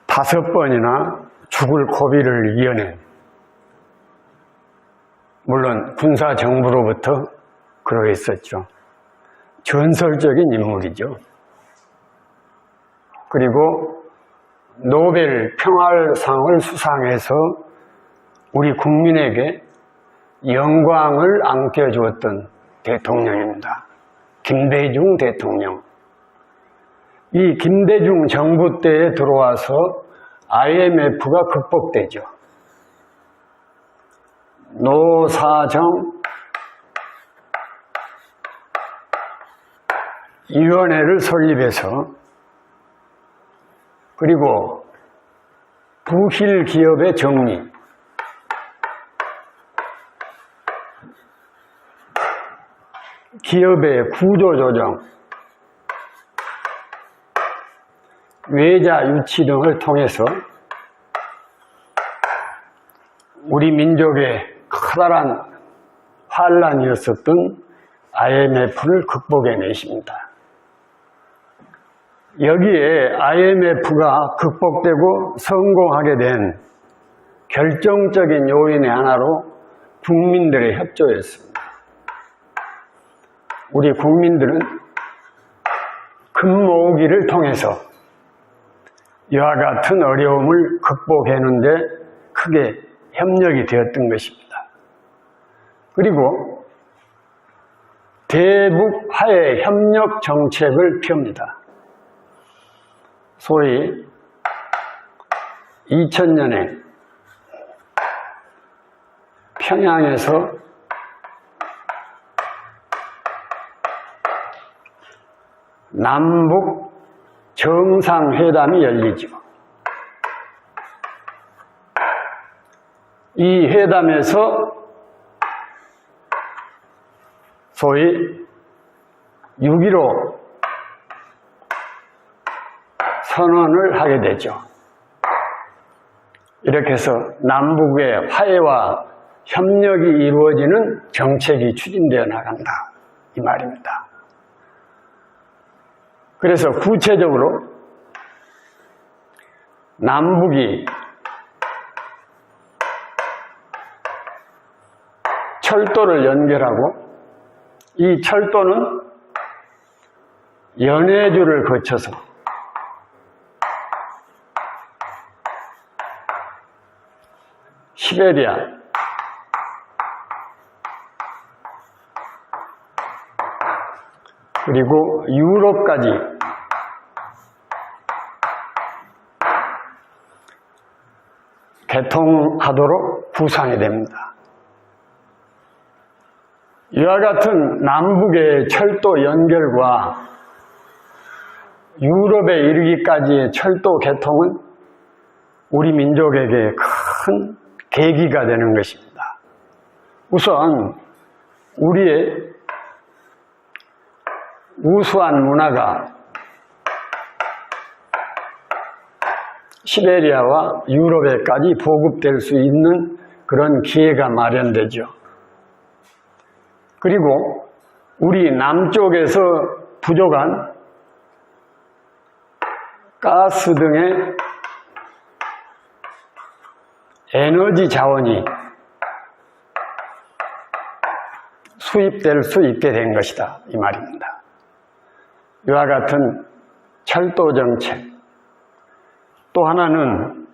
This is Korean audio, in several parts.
5번이나 죽을 고비를 이겨낸, 물론 군사정부로부터 그러했었죠. 전설적인 인물이죠. 그리고 노벨 평화상을 수상해서 우리 국민에게 영광을 안겨주었던 대통령입니다. 김대중 대통령. 이 김대중 정부 때에 들어와서 IMF가 극복되죠. 노사정 위원회를 설립해서, 그리고 부실 기업의 정리, 기업의 구조조정, 외자 유치 등을 통해서 우리 민족의 커다란 환란이었었던 IMF를 극복해내십니다. 여기에 IMF가 극복되고 성공하게 된 결정적인 요인의 하나로 국민들의 협조였습니다. 우리 국민들은 금 모으기를 통해서 이와 같은 어려움을 극복하는 데 크게 협력이 되었던 것입니다. 그리고 대북 화해 협력 정책을 펴니다. 소위 2000년에 평양에서 남북 정상회담이 열리죠. 이 회담에서 소위 6.15 선언을 하게 되죠. 이렇게 해서 남북의 화해와 협력이 이루어지는 정책이 추진되어 나간다, 이 말입니다. 그래서 구체적으로 남북이 철도를 연결하고, 이 철도는 연해주를 거쳐서 시베리아, 그리고 유럽까지 개통하도록 구상이 됩니다. 이와 같은 남북의 철도 연결과 유럽에 이르기까지의 철도 개통은 우리 민족에게 큰 계기가 되는 것입니다. 우선 우리의 우수한 문화가 시베리아와 유럽에까지 보급될 수 있는 그런 기회가 마련되죠. 그리고 우리 남쪽에서 부족한 가스 등의 에너지 자원이 수입될 수 있게 된 것이다, 이 말입니다. 이와 같은 철도 정책, 또 하나는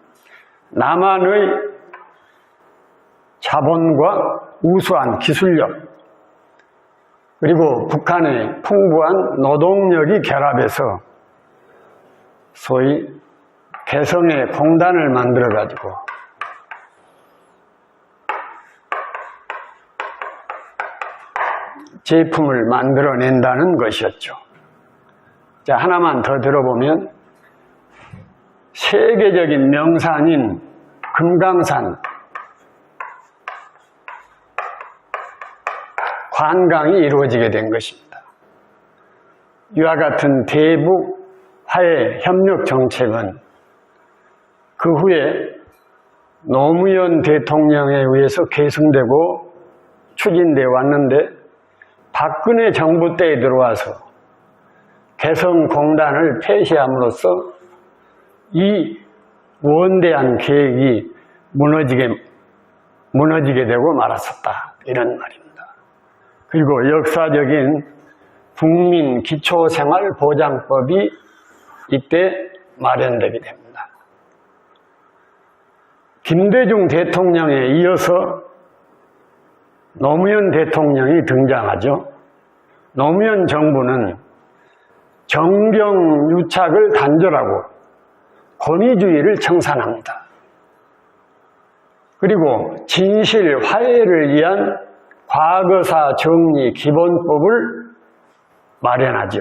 남한의 자본과 우수한 기술력, 그리고 북한의 풍부한 노동력이 결합해서 소위 개성의 공단을 만들어가지고 제품을 만들어낸다는 것이었죠. 자, 하나만 더 들어보면 세계적인 명산인 금강산 관광이 이루어지게 된 것입니다. 이와 같은 대북 화해 협력 정책은 그 후에 노무현 대통령에 의해서 계승되고 추진되어 왔는데, 박근혜 정부 때에 들어와서 개성공단을 폐쇄함으로써 이 원대한 계획이 무너지게 되고 말았었다. 이런 말입니다. 그리고 역사적인 국민기초생활보장법이 이때 마련되게 됩니다. 김대중 대통령에 이어서 노무현 대통령이 등장하죠. 노무현 정부는 정경유착을 단절하고 권위주의를 청산합니다. 그리고 진실 화해를 위한 과거사 정리 기본법을 마련하죠.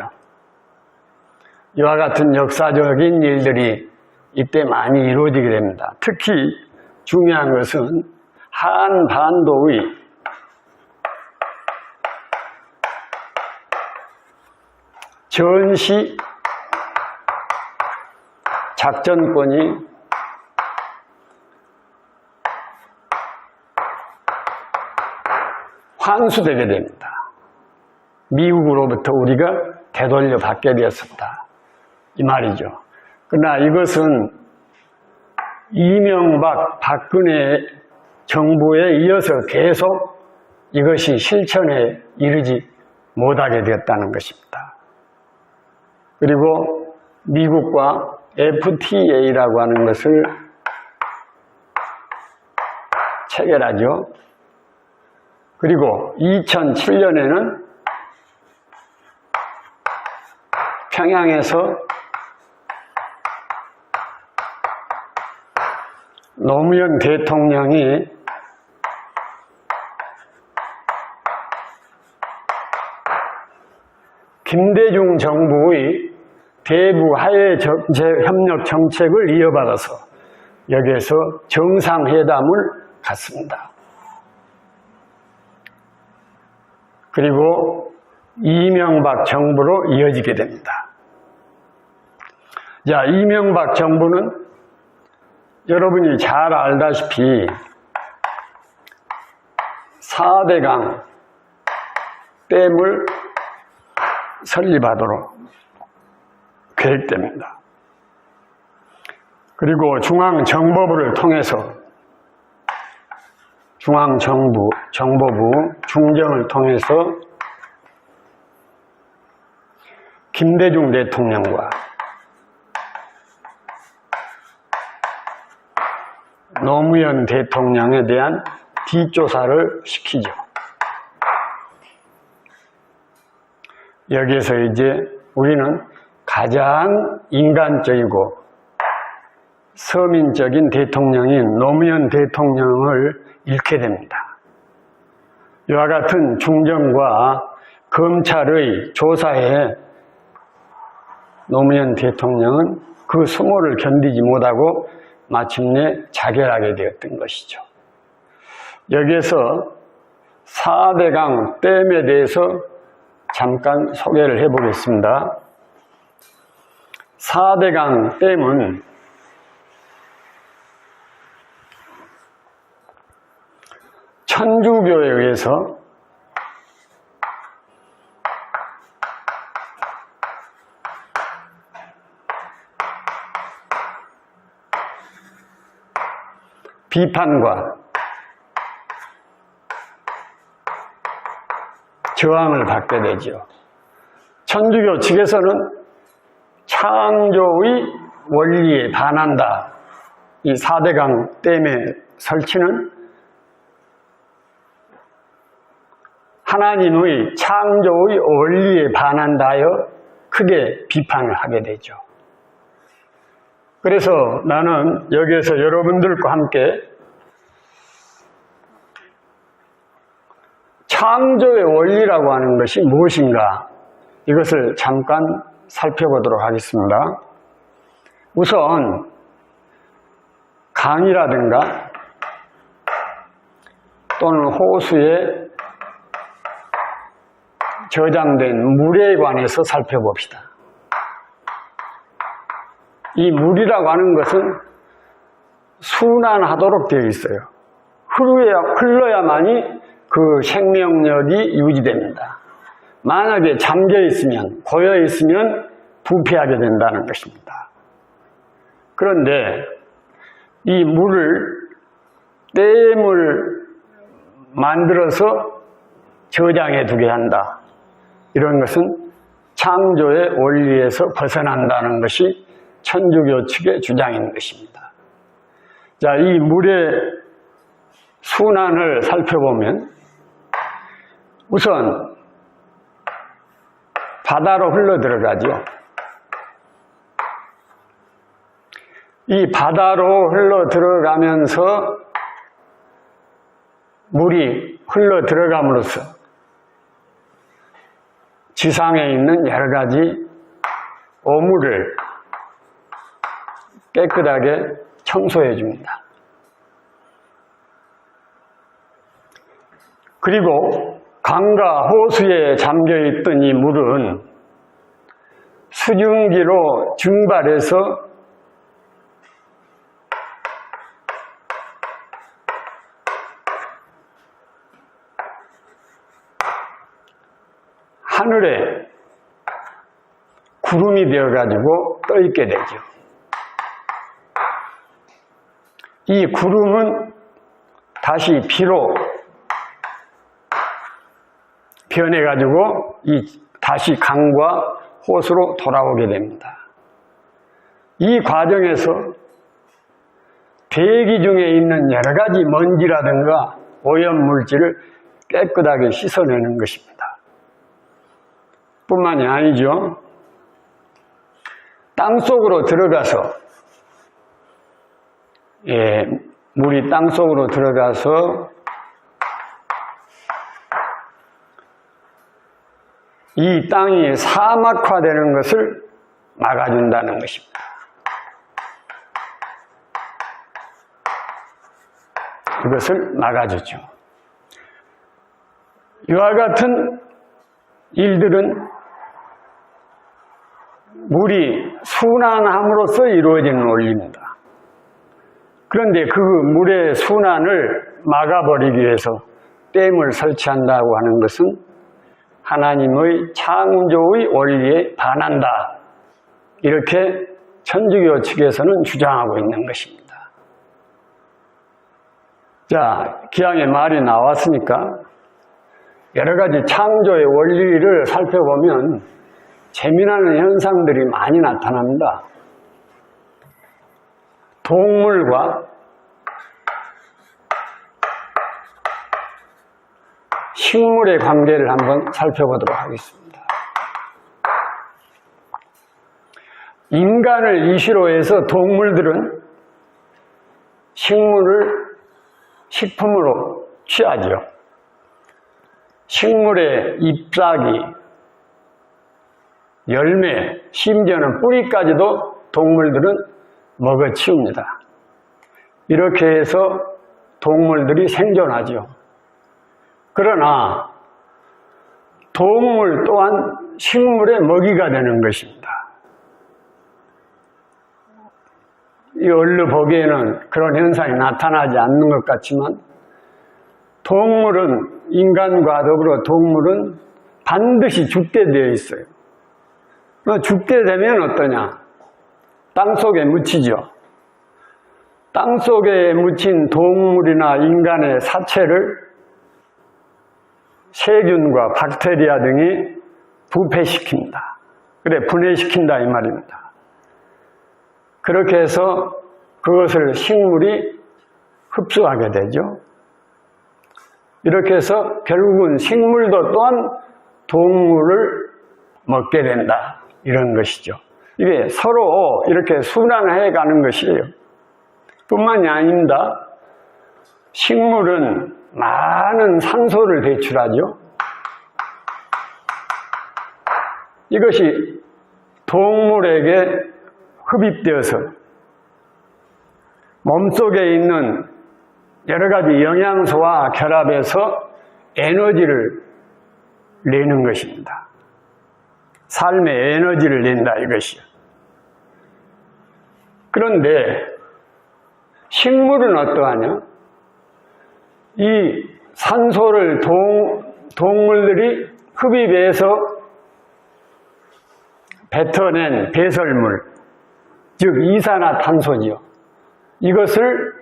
이와 같은 역사적인 일들이 이때 많이 이루어지게 됩니다. 특히 중요한 것은 한반도의 전시 작전권이 환수되게 됩니다. 미국으로부터 우리가 되돌려 받게 되었었다. 이 말이죠. 그러나 이것은 이명박, 박근혜 정부에 이어서 계속 이것이 실천에 이르지 못하게 되었다는 것입니다. 그리고 미국과 FTA라고 하는 것을 체결하죠. 그리고 2007년에는 평양에서 노무현 대통령이 김대중 정부의 대북 화해 협력 정책을 이어받아서 여기에서 정상회담을 갖습니다. 그리고 이명박 정부로 이어지게 됩니다. 자, 이명박 정부는 여러분이 잘 알다시피 4대강 댐을 설립하도록 계획됩니다. 그리고 중앙정보부를 통해서 중앙정보부 중정을 통해서 김대중 대통령과 노무현 대통령에 대한 뒷조사를 시키죠. 여기에서 이제 우리는 가장 인간적이고 서민적인 대통령인 노무현 대통령을 잃게 됩니다. 이와 같은 중정과 검찰의 조사에 노무현 대통령은 그 수모를 견디지 못하고 마침내 자결하게 되었던 것이죠. 여기에서 4대강 댐에 대해서 잠깐 소개를 해보겠습니다. 4대강 댐은 천주교에 의해서 비판과 저항을 받게 되죠. 천주교 측에서는 창조의 원리에 반한다. 이 4대강 댐의 설치는 하나님의 창조의 원리에 반한다 하여 크게 비판을 하게 되죠. 그래서 나는 여기에서 여러분들과 함께 창조의 원리라고 하는 것이 무엇인가 이것을 잠깐 살펴보도록 하겠습니다. 우선 강이라든가 또는 호수에 저장된 물에 관해서 살펴봅시다. 이 물이라고 하는 것은 순환하도록 되어 있어요. 흘러야만이 그 생명력이 유지됩니다. 만약에 잠겨 있으면, 고여 있으면 부패하게 된다는 것입니다. 그런데 이 물을, 댐을 만들어서 저장해 두게 한다. 이런 것은 창조의 원리에서 벗어난다는 것이 천주교 측의 주장인 것입니다. 자, 이 물의 순환을 살펴보면 우선 바다로 흘러 들어가죠. 이 바다로 흘러 들어가면서 물이 흘러 들어감으로써 지상에 있는 여러 가지 오물을 깨끗하게 청소해 줍니다. 그리고 강과 호수에 잠겨있던 이 물은 수증기로 증발해서 하늘에 구름이 되어가지고 떠있게 되죠. 이 구름은 다시 비로 변해가지고 다시 강과 호수로 돌아오게 됩니다. 이 과정에서 대기 중에 있는 여러 가지 먼지라든가 오염물질을 깨끗하게 씻어내는 것입니다. 뿐만이 아니죠. 땅속으로 들어가서 물이 땅속으로 들어가서 이 땅이 사막화되는 것을 막아준다는 것입니다. 그것을 막아주죠. 이와 같은 일들은 물이 순환함으로써 이루어지는 원리입니다. 그런데 그 물의 순환을 막아버리기 위해서 댐을 설치한다고 하는 것은 하나님의 창조의 원리에 반한다. 이렇게 천주교 측에서는 주장하고 있는 것입니다. 자, 기왕에 말이 나왔으니까 여러 가지 창조의 원리를 살펴보면 재미나는 현상들이 많이 나타납니다. 동물과 식물의 관계를 한번 살펴보도록 하겠습니다. 인간을 이시로 해서 동물들은 식물을 식품으로 취하죠. 식물의 잎사귀, 열매, 심지어는 뿌리까지도 동물들은 먹어치웁니다. 이렇게 해서 동물들이 생존하죠. 그러나 동물 또한 식물의 먹이가 되는 것입니다. 이 얼른 보기에는 그런 현상이 나타나지 않는 것 같지만 동물은, 인간과 더불어 동물은 반드시 죽게 되어 있어요. 죽게 되면 어떠냐? 땅속에 묻히죠. 땅속에 묻힌 동물이나 인간의 사체를 세균과 박테리아 등이 부패시킵니다. 그래, 분해시킨다 이 말입니다. 그렇게 해서 그것을 식물이 흡수하게 되죠. 이렇게 해서 결국은 식물도 또한 동물을 먹게 된다. 이런 것이죠. 이게 서로 이렇게 순환해 가는 것이에요. 뿐만이 아닙니다. 식물은 많은 산소를 배출하죠. 이것이 동물에게 흡입되어서 몸속에 있는 여러 가지 영양소와 결합해서 에너지를 내는 것입니다. 삶의 에너지를 낸다 이것이요. 그런데 식물은 어떠하냐? 이 산소를 동물들이 흡입해서 뱉어낸 배설물, 즉 이산화탄소지요. 이것을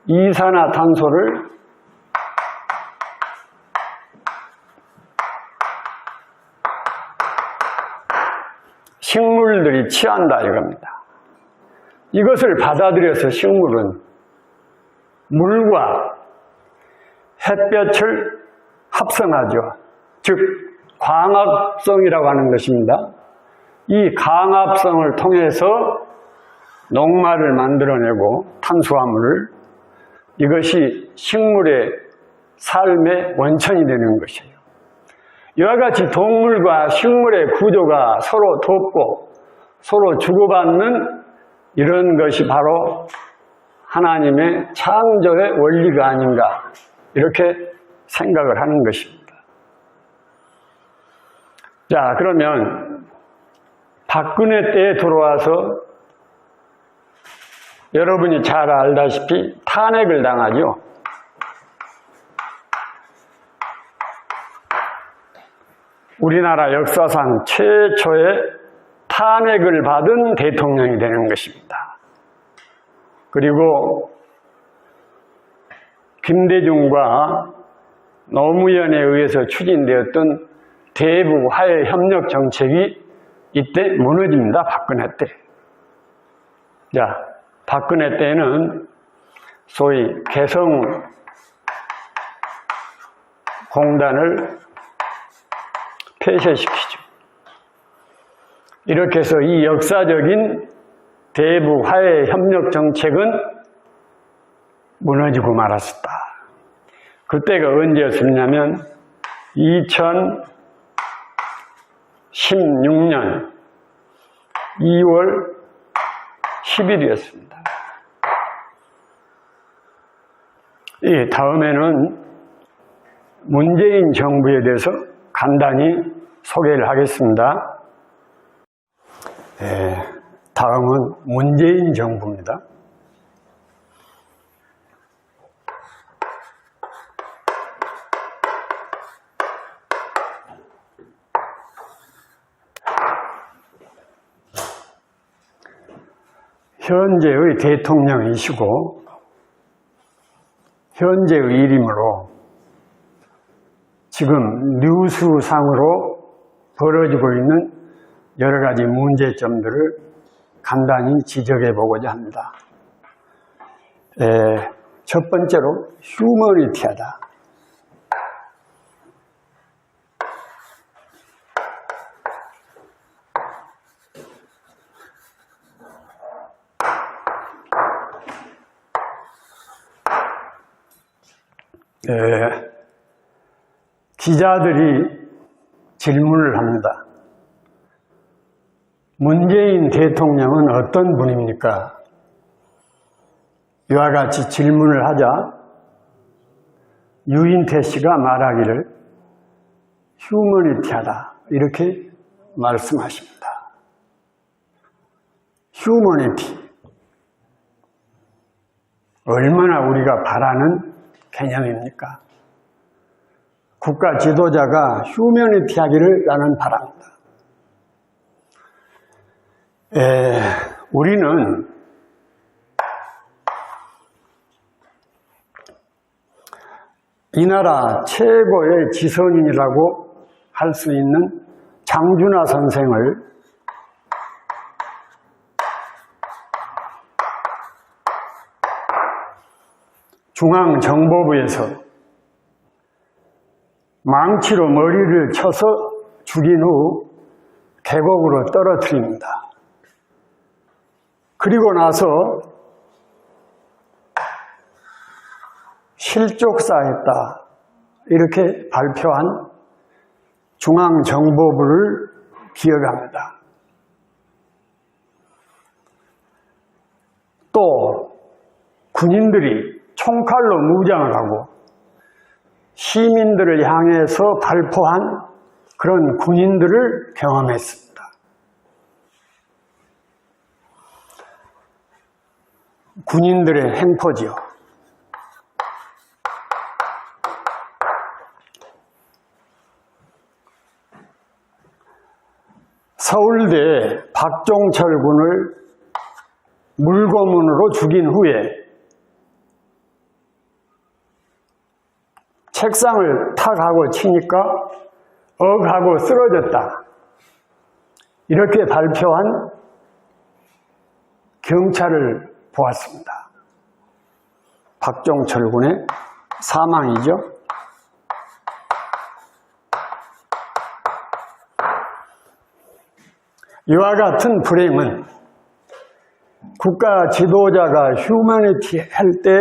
이산화탄소를 식물들이 취한다 이겁니다. 이것을 받아들여서 식물은 물과 햇볕을 합성하죠. 즉 광합성이라고 하는 것입니다. 이 광합성을 통해서 녹말을 만들어내고 탄수화물을, 이것이 식물의 삶의 원천이 되는 것이에요. 이와 같이 동물과 식물의 구조가 서로 돕고 서로 주고받는 이런 것이 바로 하나님의 창조의 원리가 아닌가, 이렇게 생각을 하는 것입니다. 자, 그러면 박근혜 때에 들어와서 여러분이 잘 알다시피 탄핵을 당하죠. 우리나라 역사상 최초의 탄핵을 받은 대통령이 되는 것입니다. 그리고 김대중과 노무현에 의해서 추진되었던 대북 화해 협력 정책이 이때 무너집니다. 박근혜 때. 자, 박근혜 때는 소위 개성공단을 폐쇄시키죠. 이렇게 해서 이 역사적인 대북 화해 협력 정책은 무너지고 말았었다. 그때가 언제였었냐면 2016년 2월 10일이었습니다. 이 다음에는 문재인 정부에 대해서 간단히 소개를 하겠습니다. 다음은 문재인 정부입니다. 현재의 대통령이시고 현재의 일이므로 지금 뉴스상으로 벌어지고 있는 여러 가지 문제점들을 간단히 지적해 보고자 합니다. 첫 번째로 휴머니티하다. 기자들이 질문을 합니다. 문재인 대통령은 어떤 분입니까? 이와 같이 질문을 하자 유인태 씨가 말하기를 휴머니티하다 이렇게 말씀하십니다. 휴머니티, 얼마나 우리가 바라는 개념입니까? 국가 지도자가 휴머니티하기를 나는 바랍니다. 우리는 이 나라 최고의 지성인이라고 할 수 있는 장준하 선생을 중앙정보부에서 망치로 머리를 쳐서 죽인 후 계곡으로 떨어뜨립니다. 그리고 나서 실족사했다 이렇게 발표한 중앙정보부를 기억합니다. 또 군인들이 총칼로 무장을 하고 시민들을 향해서 발포한 그런 군인들을 경험했습니다. 군인들의 행포지요. 서울대 박종철 군을 물고문으로 죽인 후에 책상을 탁 하고 치니까 하고 쓰러졌다. 이렇게 발표한 경찰을 보았습니다. 박종철 군의 사망이죠. 이와 같은 불행은 국가 지도자가 휴머니티 할 때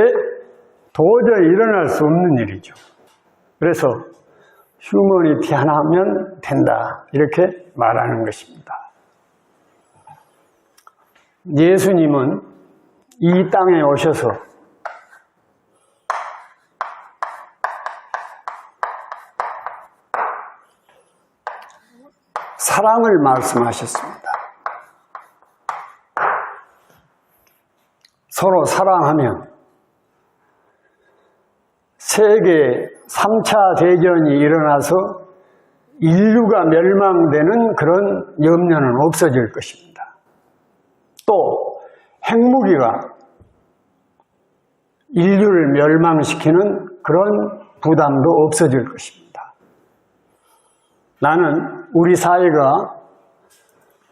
도저히 일어날 수 없는 일이죠. 그래서 휴머니티 하나 하면 된다, 이렇게 말하는 것입니다. 예수님은 이 땅에 오셔서 사랑을 말씀하셨습니다. 서로 사랑하면 세계 3차 대전이 일어나서 인류가 멸망되는 그런 염려는 없어질 것입니다. 또 핵무기가 인류를 멸망시키는 그런 부담도 없어질 것입니다. 나는 우리 사회가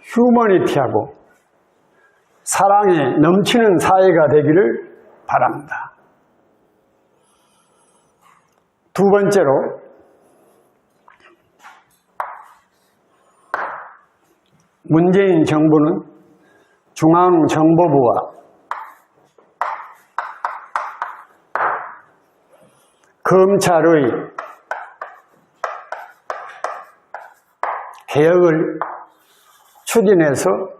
휴머니티하고 사랑에 넘치는 사회가 되기를 바랍니다. 두 번째로, 문재인 정부는 중앙정보부와 검찰의 개혁을 추진해서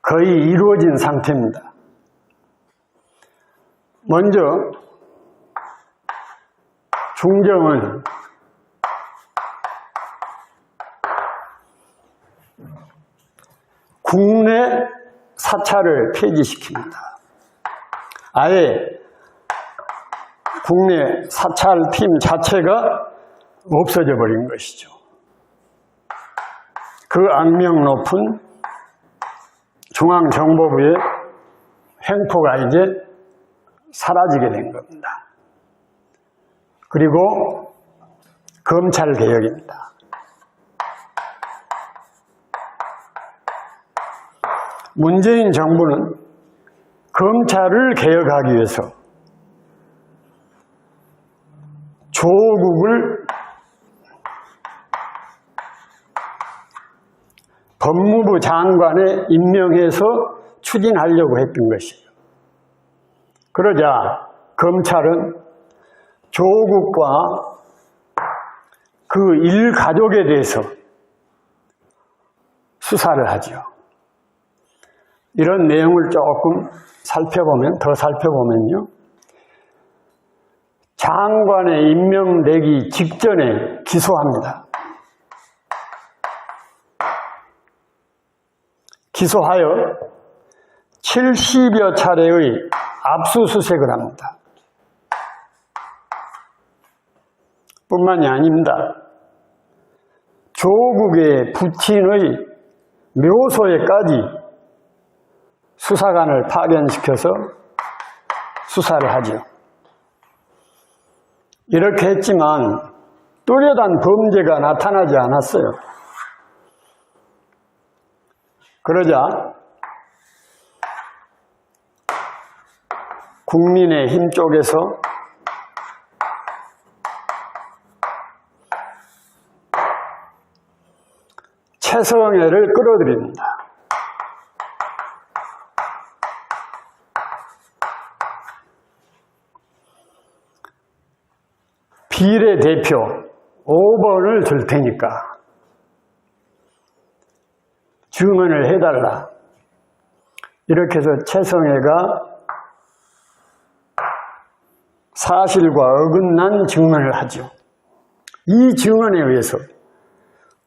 거의 이루어진 상태입니다. 먼저 중정은 국내 사찰을 폐지시킵니다. 아예 국내 사찰팀 자체가 없어져 버린 것이죠. 그 악명 높은 중앙정보부의 횡포가 이제 사라지게 된 겁니다. 그리고 검찰개혁입니다. 문재인 정부는 검찰을 개혁하기 위해서 조국을 법무부 장관에 임명해서 추진하려고 했던 것이에요. 그러자 검찰은 조국과 그 일가족에 대해서 수사를 하죠. 이런 내용을 조금 더 살펴보면요. 장관에 임명되기 직전에 기소합니다. 기소하여 70여 차례의 압수수색을 합니다. 뿐만이 아닙니다. 조국의 부친의 묘소에까지 수사관을 파견시켜서 수사를 하죠. 이렇게 했지만 뚜렷한 범죄가 나타나지 않았어요. 그러자 국민의힘 쪽에서 최성애를 끌어들입니다. 비례대표 5번을 줄 테니까 증언을 해달라. 이렇게 해서 최성애가 사실과 어긋난 증언을 하죠. 이 증언에 의해서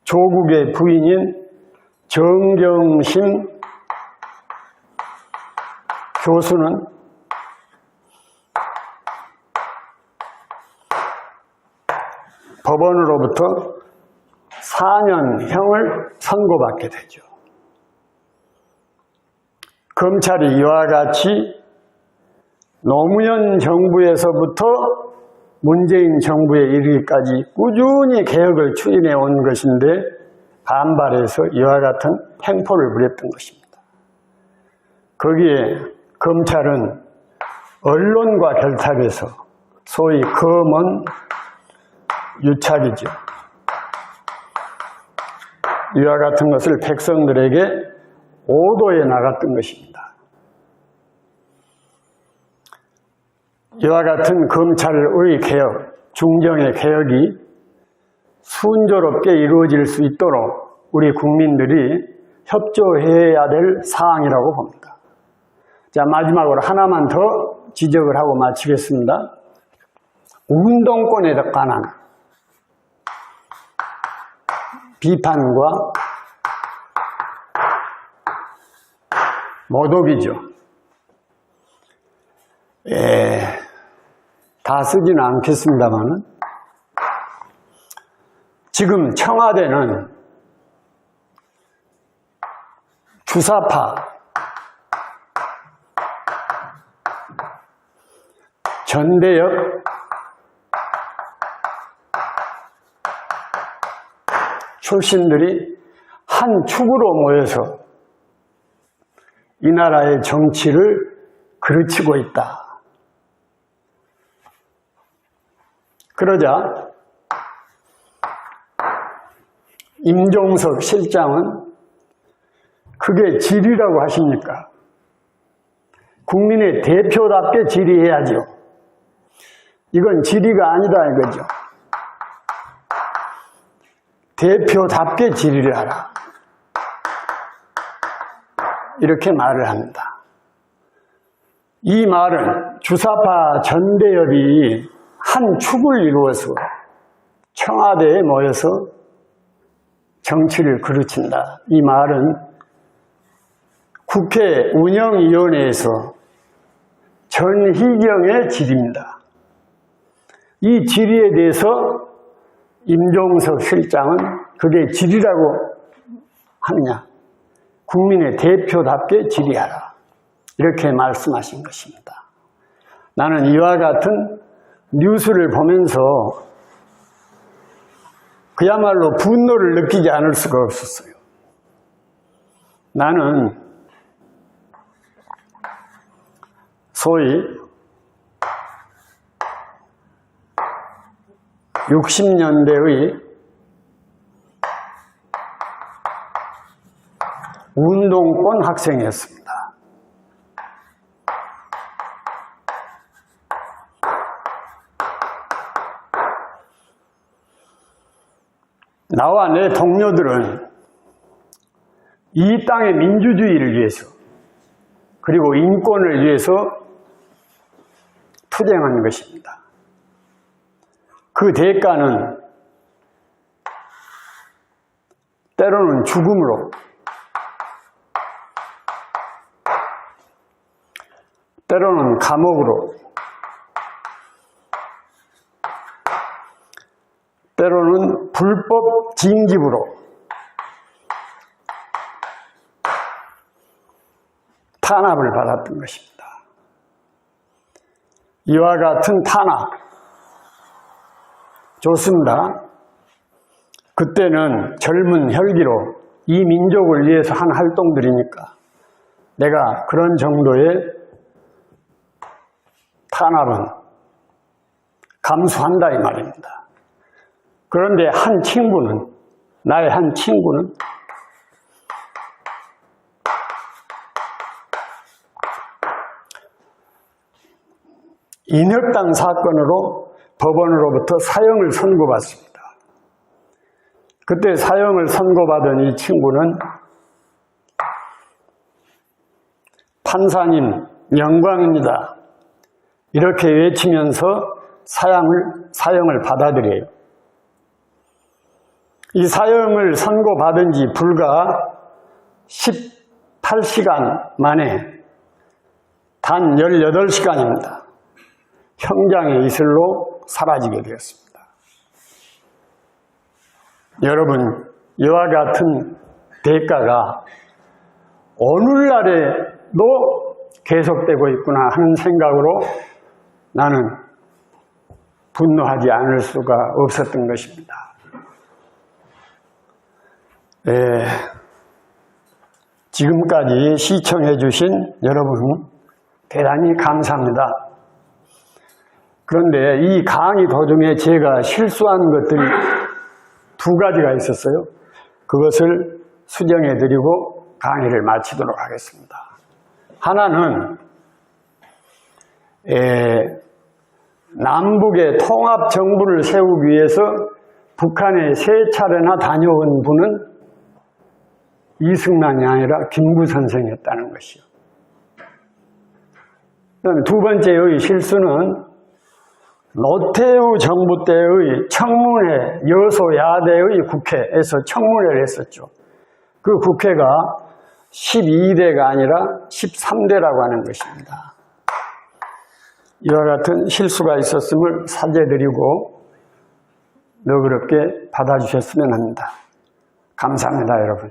조국의 부인인 정경심 교수는 법원으로부터 4년형을 선고받게 되죠. 검찰이 이와 같이 노무현 정부에서부터 문재인 정부에 이르기까지 꾸준히 개혁을 추진해 온 것인데 반발해서 이와 같은 횡포를 부렸던 것입니다. 거기에 검찰은 언론과 결탁해서 소위 검언 유착이죠. 이와 같은 것을 백성들에게 오도해 나갔던 것입니다. 이와 같은 검찰의 개혁, 중정의 개혁이 순조롭게 이루어질 수 있도록 우리 국민들이 협조해야 될 사항이라고 봅니다. 자, 마지막으로 하나만 더 지적을 하고 마치겠습니다. 운동권에 관한 비판과 모독이죠. 다 쓰지는 않겠습니다만은 지금 청와대는 주사파, 전대역, 출신들이 한 축으로 모여서 이 나라의 정치를 그르치고 있다. 그러자 임종석 실장은 그게 질이라고 하십니까? 국민의 대표답게 질의해야죠. 이건 질의가 아니다 이거죠. 대표답게 질의를 하라. 이렇게 말을 합니다. 이 말은 주사파 전대협이 한 축을 이루어서 청와대에 모여서 정치를 그르친다. 이 말은 국회 운영위원회에서 전희경의 질의입니다. 이 질의에 대해서 임종석 실장은 그게 질의라고 하느냐. 국민의 대표답게 질의하라. 이렇게 말씀하신 것입니다. 나는 이와 같은 뉴스를 보면서 그야말로 분노를 느끼지 않을 수가 없었어요. 나는 소위 60년대의 운동권 학생이었습니다. 나와 내 동료들은 이 땅의 민주주의를 위해서 그리고 인권을 위해서 투쟁한 것입니다. 그 대가는 때로는 죽음으로, 때로는 감옥으로, 때로는 불법 징집으로 탄압을 받았던 것입니다. 이와 같은 탄압 좋습니다. 그때는 젊은 혈기로 이 민족을 위해서 한 활동들이니까 내가 그런 정도의 탄압은 감수한다 이 말입니다. 그런데 한 친구는, 나의 한 친구는 인혁당 사건으로 법원으로부터 사형을 선고받습니다. 그때 사형을 선고받은 이 친구는 판사님 영광입니다. 이렇게 외치면서 사형을 받아들여요. 이 사형을 선고받은 지 불과 18시간 만에 단 18시간입니다. 형장의 이슬로 사라지게 되었습니다. 여러분, 이와 같은 대가가 오늘날의 계속되고 있구나 하는 생각으로 나는 분노하지 않을 수가 없었던 것입니다. 지금까지 시청해 주신 여러분 대단히 감사합니다. 그런데 이 강의 도중에 제가 실수한 것들이 두 가지가 있었어요. 그것을 수정해 드리고 강의를 마치도록 하겠습니다. 하나는 남북의 통합 정부를 세우기 위해서 북한에 3차례나 다녀온 분은 이승만이 아니라 김구 선생이었다는 것이요. 그다음에 두 번째의 실수는 노태우 정부 때의 청문회, 여소야대의 국회에서 청문회를 했었죠. 그 국회가 12대가 아니라 13대라고 하는 것입니다. 이와 같은 실수가 있었음을 사죄드리고 너그럽게 받아주셨으면 합니다. 감사합니다, 여러분.